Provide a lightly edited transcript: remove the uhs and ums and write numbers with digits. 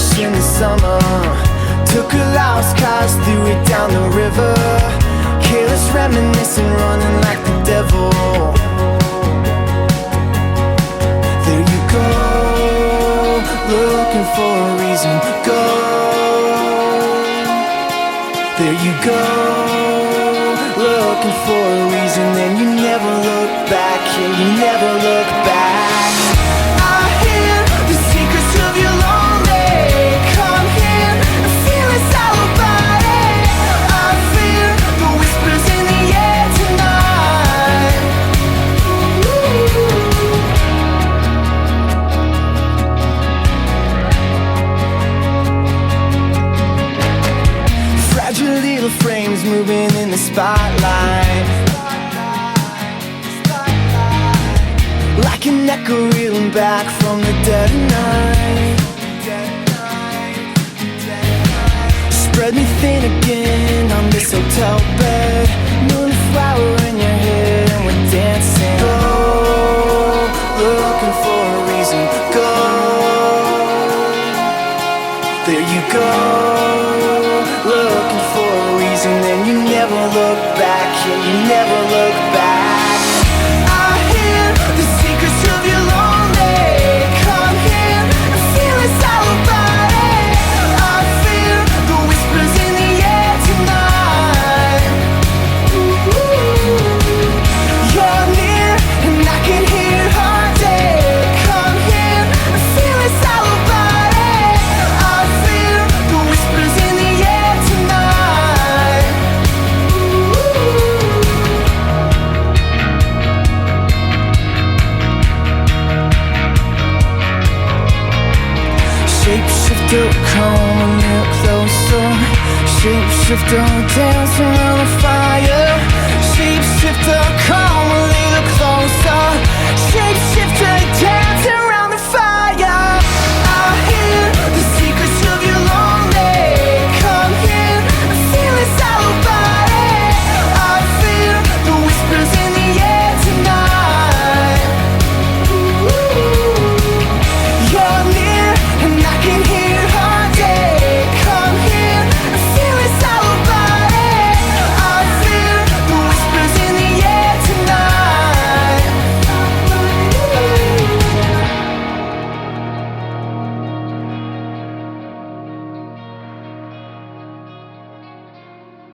fish in the summer. Took a lost cause, threw it down the river. Careless reminiscing, running like the devil. There you go, looking for a reason. Go, there you go, looking for a reason. Then you never look back, yeah, you never look back. I hear the secrets of your lonely. Come here and feel it's all about it. I fear the whispers in the air tonight. Fragile little frames moving in the spotlight, like an echo reeling back from the dead of night. Spread me thin again on this hotel bed. Moonflower in your head and we're dancing. Go, looking for a reason. Go, there you go, looking for a reason. Then you never look back, yeah, you never look back. I hear the secrets of your lonely. Come here and feel it's all about it. I fear the whispers in the air tonight. You're near and I can hear your heartache. Come here and feel it's all about it. I fear the whispers in the air tonight. Shapeshifter, come a little closer. Shapeshifter, dance around the fire. Shapeshifter.